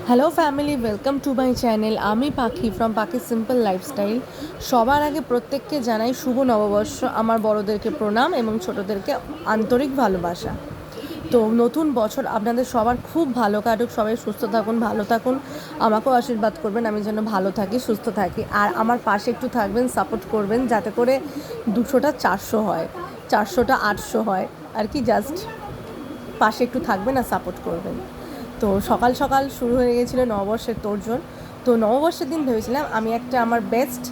Hello family, welcome to my channel. আমি পাখি from পাখি সিম্পল লাইফস্টাইল। সবার আগে প্রত্যেককে জানাই শুভ নববর্ষ, আমার বড়োদেরকে প্রণাম এবং ছোটোদেরকে আন্তরিক ভালোবাসা। তো নতুন বছর আপনাদের সবার খুব ভালো কাটুক, সবাই সুস্থ থাকুন, ভালো থাকুন, আমাকেও আশীর্বাদ করবেন আমি যেন ভালো থাকি, সুস্থ থাকি। আর আমার পাশে একটু থাকবেন, সাপোর্ট করবেন যাতে করে 200টা 400 হয়, 400টা 800 হয় আর কি। জাস্ট পাশে একটু থাকবেন আর সাপোর্ট করবেন। তো সকাল সকাল শুরু হয়ে গেছিলো নববর্ষের তোড়জোড়। তো নববর্ষের দিন ভেবেছিলাম আমি একটা আমার বেস্ট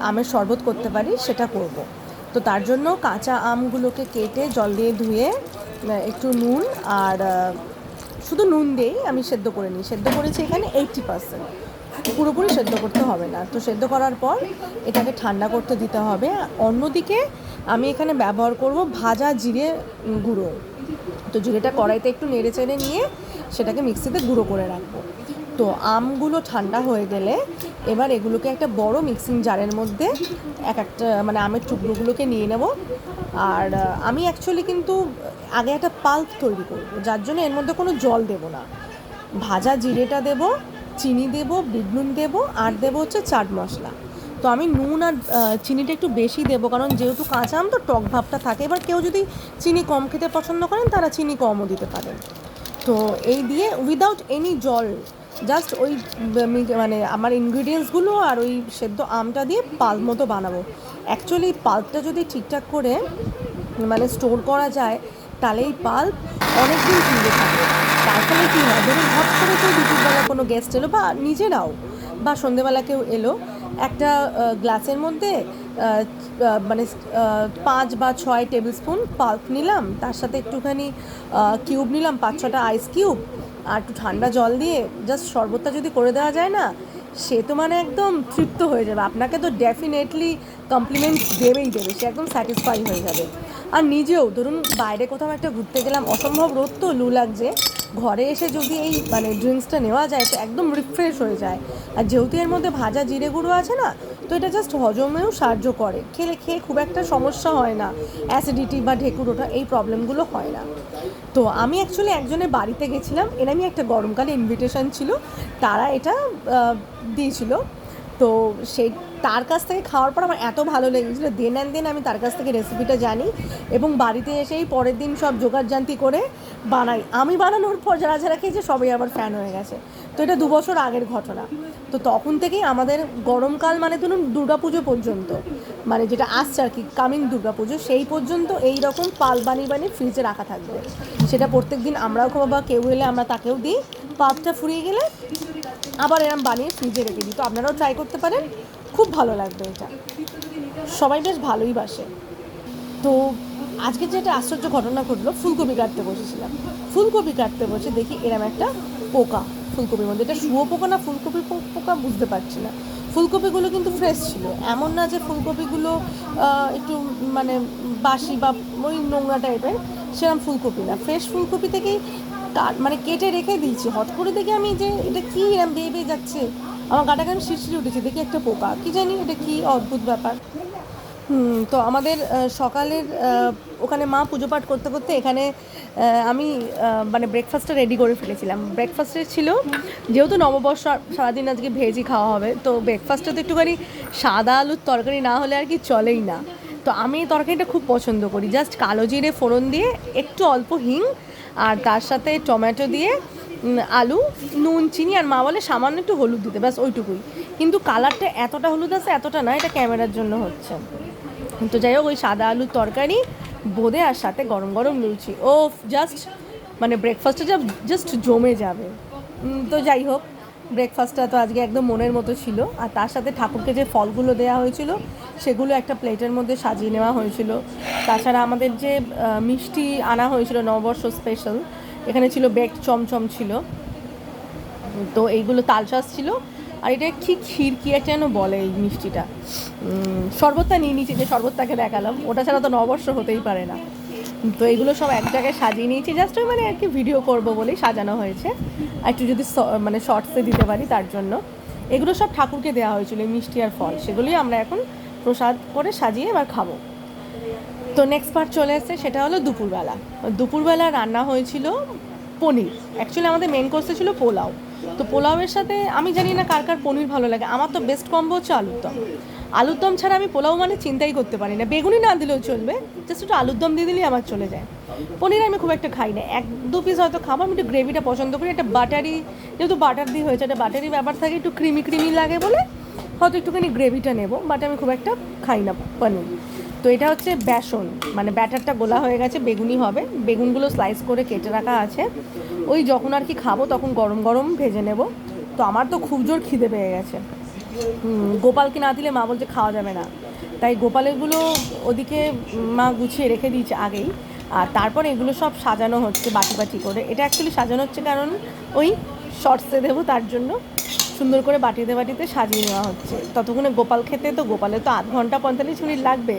আমের শরবত করতে পারি, সেটা করব। তো তার জন্য কাঁচা আমগুলোকে কেটে জল দিয়ে ধুয়ে একটু নুন আর শুধু নুন দিয়েই আমি সেদ্ধ করে নিই। সেদ্ধ করেছি এখানে 80%, পুরোপুরি সেদ্ধ করতে হবে না। তো সেদ্ধ করার পর এটাকে ঠান্ডা করতে দিতে হবে। অন্যদিকে আমি এখানে ব্যবহার করব ভাজা জিরে গুঁড়ো। তো জিরেটা কড়াইতে একটু নেড়ে চেড়ে নিয়ে সেটাকে মিক্সিতে গুঁড়ো করে রাখবো। তো আমগুলো ঠান্ডা হয়ে গেলে এবার এগুলোকে একটা বড় মিক্সিং জারের মধ্যে এক একটা মানে আমের টুকরোগুলোকে নিয়ে নেব। আর আমি অ্যাকচুয়ালি কিন্তু আগে একটা পাল্প তৈরি করব, যার জন্য এর মধ্যে কোনো জল দেব না। ভাজা জিরেটা দেব, চিনি দেব, বিট নুন দেবো, আর দেবো হচ্ছে চাট মশলা। তো আমি নুন আর চিনিটা একটু বেশি দেবো, কারণ যেহেতু কাঁচা আম তো টক ভাবটা থাকে। এবার কেউ যদি চিনি কম খেতে পছন্দ করেন তারা চিনি কমও দিতে পারেন। তো এই দিয়ে উইদাউট এনি জল, জাস্ট ওই মানে আমার ইনগ্রিডিয়েন্টসগুলো আর ওই সেদ্ধ আমটা দিয়ে পাল্প মতো বানাবো। অ্যাকচুয়ালি পাল্পটা যদি ঠিকঠাক করে মানে স্টোর করা যায় তাহলে এই পাল্প অনেক দিন টিকে থাকে। তার ফলে কী হয়, ধরুন হট করে কেউ দুপুরবেলা কোনো গেস্ট এলো বা নিজেরাও বা সন্ধেবেলা কেউ এলো, একটা গ্লাসের মধ্যে মানে 5 বা 6 টেবিল স্পুন পাল্প নিলাম, তার সাথে একটুখানি কিউব নিলাম, 5-6টা আইস কিউব, আর একটু ঠান্ডা জল দিয়ে জাস্ট শরবতটা যদি করে দেওয়া যায় না, সে তো মানে একদম তৃপ্ত হয়ে যাবে। আপনাকে তো ডেফিনেটলি কমপ্লিমেন্ট দেবেই দেবে, সে একদম স্যাটিসফাই হয়ে যাবে। আর নিজেও ধরুন বাইরে কোথাও একটা ঘুরতে গেলাম, অসম্ভব রোদ, তো লু লাগছে, ঘরে এসে যদি এই মানে ড্রিঙ্কসটা নেওয়া যায় তো একদম রিফ্রেশ হয়ে যায়। আর যেহেতু এর মধ্যে ভাজা জিরে গুঁড়ো আছে না, তো এটা জাস্ট হজমেও সাহায্য করে। খেয়ে খুব একটা সমস্যা হয় না, অ্যাসিডিটি বা ঢেকুর ওঠা এই প্রবলেমগুলো হয় না। তো আমি অ্যাকচুয়ালি একজনের বাড়িতে গেছিলাম, এরমই একটা গরমকালে ইনভিটেশন ছিল, তারা এটা দিয়েছিল। তো সেই তার কাছ থেকে খাওয়ার পর আমার এত ভালো লেগেছিলো, দেন অ্যান্ড দেন আমি তার কাছ থেকে রেসিপিটা জানি এবং বাড়িতে এসেই পরের দিন সব জোগাড়জান্তি করে বানাই। আমি বানানোর পর যারা যারা খেয়েছে সবাই আবার ফ্যান হয়ে গেছে। তো এটা 2 বছর আগের ঘটনা। তো তখন থেকেই আমাদের গরমকাল মানে ধরুন দুর্গাপুজো পর্যন্ত, মানে যেটা আসছে আর কি, কামিং দুর্গাপুজো, সেই পর্যন্ত এই রকম পাল বানিয়ে ফ্রিজে রাখা থাকবে। সেটা প্রত্যেক দিন আমরাও খাবো বা কেউ এলে আমরা তাকেও দিই। পাল্পটা ফুরিয়ে গেলে আবার এরম বানিয়ে ফ্রিজে রেখে দিই। তো আপনারাও ট্রাই করতে পারেন, খুব ভালো লাগবে এটা, সবাই বেশ ভালোই বাসে। তো আজকে যেটা আশ্চর্য ঘটনা ঘটলো, ফুলকপি কাটতে বসেছিলাম, ফুলকপি কাটতে বসে দেখি এরম একটা পোকা ফুলকপির মধ্যে। এটা শুয়োপোকা না ফুলকপি পোকা বুঝতে পারছি না। ফুলকপিগুলো কিন্তু ফ্রেশ ছিল, এমন না যে ফুলকপিগুলো একটু মানে বাসি বা ওই নোংরা টাইপের, সেরকম ফুলকপি না, ফ্রেশ ফুলকপি থেকেই মানে কেটে রেখে দিয়েছি। হট করে দেখি আমি যে এটা কী এরম বেয়ে বেয়ে যাচ্ছে, আমার গাটা কেন শিরশিরে উঠেছে, দেখি একটা পোকা, কী জানি এটা কী অদ্ভুত ব্যাপার। তো আমাদের সকালের ওখানে মা পুজো পাঠ করতে করতে এখানে আমি মানে ব্রেকফাস্টটা রেডি করে ফেলেছিলাম। ব্রেকফাস্টে ছিল, যেহেতু নববর্ষ সারাদিন আজকে ভেজই খাওয়া হবে, তো ব্রেকফাস্টে তো একটুখানি সাদা আলুর তরকারি না হলে আর কি চলেই না। তো আমি এই তরকারিটা খুব পছন্দ করি, জাস্ট কালো জিরে ফোড়ন দিয়ে একটু অল্প হিং আর তার সাথে টমেটো দিয়ে আলু, নুন, চিনি, আর মা বলে সামান্য একটু হলুদ দিতে, ব্যাস ওইটুকুই। কিন্তু কালারটা এতটা হলুদ আছে এতটা না, এটা ক্যামেরার জন্য হচ্ছে। তো যাই হোক, ওই সাদা আলুর তরকারি, বোঁদে, আর সাথে গরম গরম লুচি, ও জাস্ট মানে ব্রেকফাস্টটা জাস্ট জমে যাবে। তো যাই হোক, ব্রেকফাস্টটা তো আজকে একদম মনের মতো ছিল। আর তার সাথে ঠাকুরকে যে ফলগুলো দেওয়া হয়েছিল সেগুলো একটা প্লেটের মধ্যে সাজিয়ে নেওয়া হয়েছিল। তাছাড়া আমাদের যে মিষ্টি আনা হয়েছিল নববর্ষ স্পেশাল, এখানে ছিল বেকড চমচম ছিল, তো এইগুলো তালশাঁস ছিল, আর এটা কি ক্ষীর কি একটা যেন বলে এই মিষ্টিটা। শরবতটা নিয়ে নিয়েছি, যে শরবতটাকে দেখালাম, ওটা ছাড়া তো নববর্ষ হতেই পারে না। তো এইগুলো সব এক জায়গায় সাজিয়ে নিয়েছি, জাস্ট ওই মানে আর কি ভিডিও করবো বলেই সাজানো হয়েছে, আর একটু যদি মানে শর্টসে দিতে পারি তার জন্য। এগুলো সব ঠাকুরকে দেওয়া হয়েছিল, এই মিষ্টি আর ফল, সেগুলোই আমরা এখন প্রসাদ করে সাজিয়ে এবার খাবো। তো নেক্সট পার্ট চলে এসছে, সেটা হলো দুপুরবেলা। দুপুরবেলা রান্না হয়েছিল পনির। অ্যাকচুয়ালি আমাদের মেন কোর্সে ছিল পোলাও, তো পোলাওয়ের সাথে আমি জানি না কার কার পনির ভালো লাগে, আমার তো বেস্ট কম্বো হচ্ছে আলুর দম। আলুর দম ছাড়া আমি পোলাও মানে চিন্তাই করতে পারি না, বেগুনি না দিলেও চলবে, জাস্ট একটু আলুর দম দিয়ে দিলেই আমার চলে যায়। পনির আমি খুব একটা খাই না, 1-2 পিস হয়তো খাবো। আমি একটু গ্রেভিটা পছন্দ করি, একটা বাটারি, যেহেতু বাটার দিয়ে হয়েছে, একটা বাটারি ব্যাপার থাকে, একটু ক্রিমি ক্রিমি লাগে বলে হয়তো একটুখানি গ্রেভিটা নেবো, বাট আমি খুব একটা খাই না পনির। তো এটা হচ্ছে বেসন, মানে ব্যাটারটা গোলা হয়ে গেছে, বেগুনি হবে, বেগুনগুলো স্লাইস করে কেটে রাখা আছে, ওই যখন আর কি খাবো তখন গরম গরম ভেজে নেব। তো আমার তো খুব জোর খিদে পেয়ে গেছে। গোপালকে না দিলে মা বলছে খাওয়া যাবে না, তাই গোপালেরগুলো ওদিকে মা গুছিয়ে রেখে দিয়েছে আগেই, আর তারপর এগুলো সব সাজানো হচ্ছে বাটি বাটি করে। এটা অ্যাকচুয়ালি সাজানো হচ্ছে কারণ ওই শর্টসে দেবো, তার জন্য সুন্দর করে বাটিতে বাটিতে সাজিয়ে নেওয়া হচ্ছে। ততক্ষণে গোপাল খেতে, তো গোপালের তো 0.5 ঘন্টা 45 মিনিট লাগবে,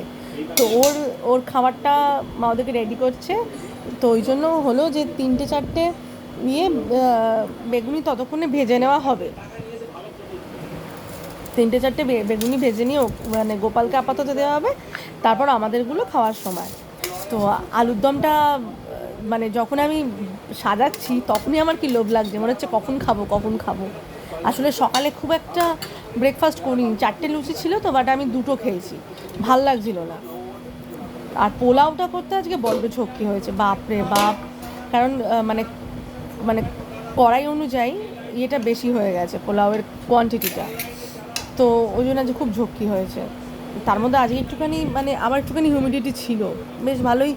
তো ওর ওর খাবারটা মা ওদেরকে রেডি করছে। তো ওই জন্য হলো যে 3-4টে নিয়ে বেগুনি ততক্ষণে ভেজে নেওয়া হবে। 3-4টে বেগুনি ভেজে নিয়ে মানে গোপালকে আপাতত দেওয়া হবে, তারপর আমাদেরগুলো খাওয়ার সময়। তো আলুর দমটা মানে যখন আমি সাজাচ্ছি তখনই আমার কি লোভ লাগছে, মনে হচ্ছে কখন খাবো কখন খাবো। আসলে সকালে খুব একটা ব্রেকফাস্ট করিনি, 4টে লুচি ছিল তো, বাট আমি 2টো খেয়েছি, ভাল লাগছিল না। আর পোলাওটা করতে আজকে বড্ড ঝক্কি হয়েছে, বাপ রে বাপ, কারণ মানে মানে কড়াই অনুযায়ী ইয়েটা বেশি হয়ে গেছে পোলাওয়ের কোয়ান্টিটিটা, তো ওই জন্য আজকে খুব ঝক্কি হয়েছে। তার মধ্যে আজকে একটুখানি মানে আবার একটুখানি হিউমিডিটি ছিল, বেশ ভালোই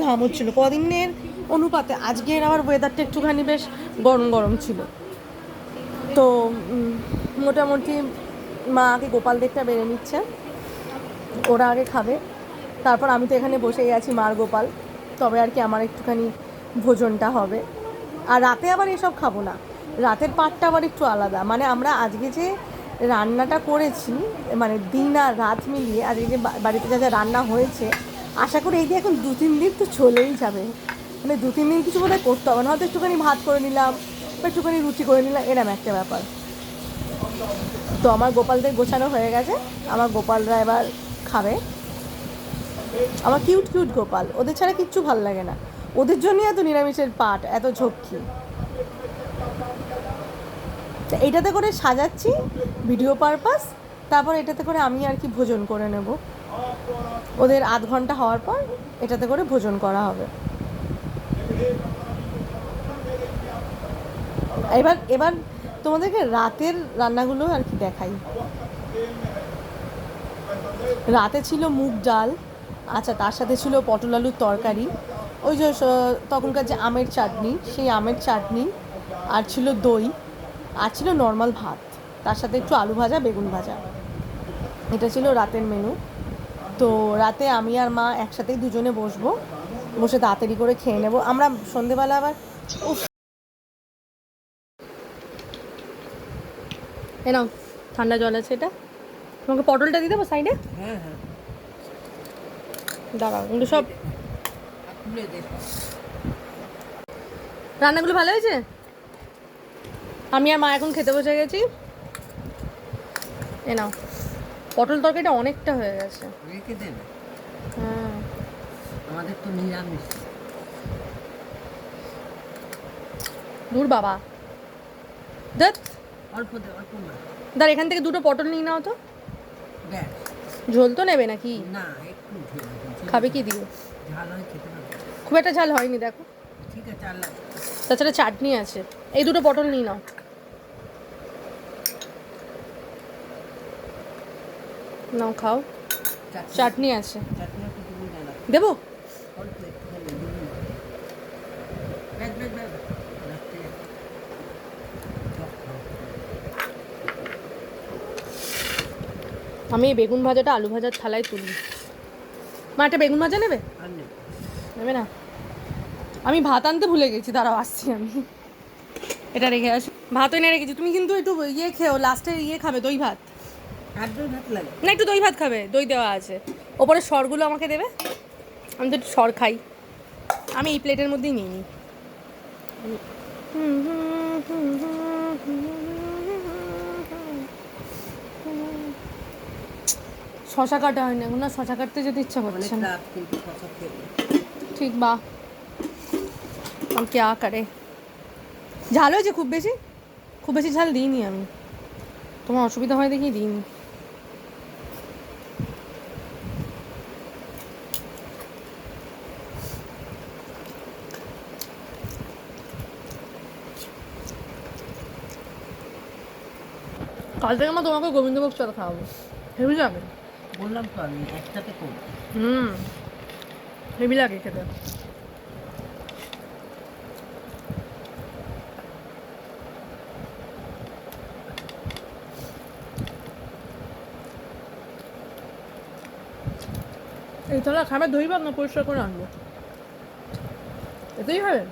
ঘাম হচ্ছিলো কদিনের অনুপাতে, আজকের আবার ওয়েদারটা একটুখানি বেশ গরম গরম ছিল। তো মোটামুটি মা আগে গোপালদেরটা বেড়ে নিচ্ছে, ওরা আগে খাবে, তারপর আমি তো এখানে বসেই আছি মার গোপাল, তবে আর কি আমার একটুখানি ভোজনটা হবে। আর রাতে আবার এসব খাবো না, রাতের পাটটা আবার একটু আলাদা, মানে আমরা আজকে যে রান্নাটা করেছি, মানে দিন আর রাত মিলিয়ে আজকে যে বাড়িতে যা যা রান্না হয়েছে, আশা করি এই দিয়ে এখন 2-3 দিন তো চলেই যাবে, মানে 2-3 দিন কিছু বোধহয় করতে হবে না, হয়তো একটুখানি ভাত করে নিলাম বা একটুখানি রুটি করে নিলাম, এরম একটা ব্যাপার। তো আমার গোপালদের গোছানো হয়ে গেছে, আমার গোপালরা এবার খাবে। আমার কিউট কিউট গোপাল, ওদের ছাড়া কিচ্ছু ভালো লাগে না, ওদের জন্যই এত নিরামিষের পাট, এত ঝক্কি। তো এইটাতে করে সাজাচ্ছি ভিডিও পারপাস, তারপর এটাতে করে আমি আর কি ভোজন করে নেব, ওদের 0.5 ঘন্টা হওয়ার পর এটাতে করে ভোজন করা হবে। এবার এবার তোমাদেরকে রাতের রান্নাগুলো আর কি দেখাই। রাতে ছিল মুগ ডাল, আচ্ছা তার সাথে ছিল পটল আলুর তরকারি, ওই যে তখনকার যে আমের চাটনি, সেই আমের চাটনি, আর ছিল দই, আর ছিল নর্মাল ভাত, তার সাথে একটু আলু ভাজা বেগুন ভাজা, এটা ছিল রাতের মেনু। তো রাতে আমি আর মা একসাথেই দুজনে বসবো, বসে তাড়াতাড়ি করে খেয়ে নেবো আমরা সন্ধেবেলা আবার। উফ, এ নাও ঠান্ডা জল আছে, এটা তোমাকে পটলটা দিয়ে দেবো সাইডে। হ্যাঁ হ্যাঁ, দাঁড়াও, এগুলো সব রান্নাগুলো ভালো হয়েছে। আমি আর মা এখন খেতে বসে গেছি, এ নাও, পটল তরকারিটা অনেকটা হয়ে গেছে। রেখে দেবে, হ্যাঁ আমাদের তো নিরামিষ। দূর বাবা, দেখ অল্প দে, অল্প না, দাঁড়, এখান থেকে 2টো পটল নিয়ে নাও তো। ব্যাস। ঝোল তো নেবে নাকি? না, একটু ঝোল। খাবে কি দিয়ে? ঝাল হয় খেতে পারবে? খুব একটা ঝাল হয়নি দেখো, ঠিক আছে, আর লাগবে? তাছাড়া চাটনি আছে, এই 2টো পটল নিয়ে নাও। নাও খাও, চাটনি আছে, চাটনি একটু তুমি জানা, দেবো? অল্প একটুখানি দিবি না। ব্যাস ব্যাস ব্যাস, রাত্রে সব খাও। আমি এই বেগুন ভাজাটা আলু ভাজার থালায় তুলি। মা একটা বেগুন ভাজা নেবে? আর নেই। নেবে না? আমি ভাত আনতে ভুলে গেছি, দাঁড়াও আসছি আমি, এটা রেখে আসি, ভাত এনে রেখেছি। তুমি কিন্তু একটু ইয়ে খেও, লাস্টে ইয়ে খাবে, দই ভাত। আর দই ভাত লাগে? না, একটু দই ভাত খাবে, দই দেওয়া আছে। ওপরে সরগুলো আমাকে দেবে, আমি তো একটু সর খাই, আমি এই প্লেটের মধ্যেই নিয়ে নিই। শশা কাটা হয়নি এখন, না শশা কাটতে যেতে ইচ্ছা অনেক করছে না। রাত কিন্তু শশা খেয়ে। ঠিক বা, हम क्या करे। ঝাল হয়েছে খুব বেশি? খুব বেশি ঝাল দিইনি আমি, তোমার অসুবিধা হয় দেখি দিইনি। কাল থেকে আমার তোমাকে গোবিন্দভোগ চাল খাওয়াবো, হেবি লাগে। বললাম তো আমি একসাথে করবো। হেবি লাগে খেতে। এই থালা খাবে, দই ভাত না পরিষ্কার করে আনবো? এতেই খাবে?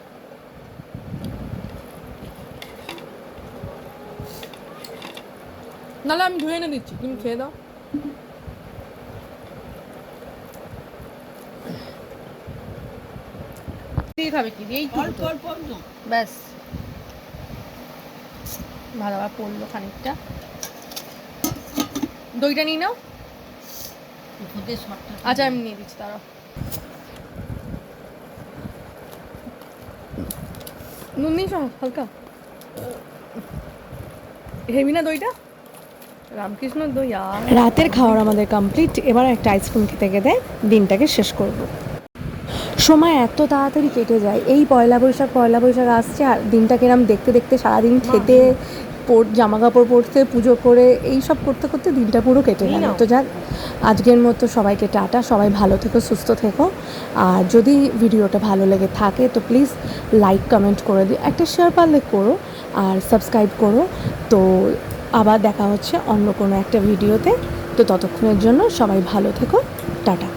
নাহলে আমি ধুয়ে এনে দিচ্ছি, তুমি খেয়ে দাও। দিয়ে খাবে কি? এই অল্প অল্প অল্প। ব্যাস, ভালোভাবে পড়লো খানিকটা। দইটা নিয়ে নাও। উপরে শর্টটা আচ্ছা আমি নিয়ে দিচ্ছি, তারা নুন নিস হালকা। হেবি না দইটা? রামকৃষ্ণ দই। আর রাতের খাওয়ার আমাদের কমপ্লিট, এবার একটা আইসক্রিম খেতে খেতে দিনটাকে শেষ করব। সময় এত তাড়াতাড়ি কেটে যায়, এই পয়লা বৈশাখ আসছে, আর দিনটা কেরাম দেখতে দেখতে সারাদিন খেতে জামা কাপড় পরতে, পুজো করে এই সব করতে করতে দিনটা পুরো কেটে গেল। তো যাক, আজকের মতো সবাইকে টাটা, সবাই ভালো থেকো, সুস্থ থেকো। আর যদি ভিডিওটা ভালো লেগে থাকে তো প্লিজ লাইক কমেন্ট করে দিও, একটা শেয়ার পারলে করো, আর সাবস্ক্রাইব করো। তো আবার দেখা হচ্ছে অন্য কোনো একটা ভিডিওতে। তো ততক্ষণের জন্য সবাই ভালো থেকো, টাটা।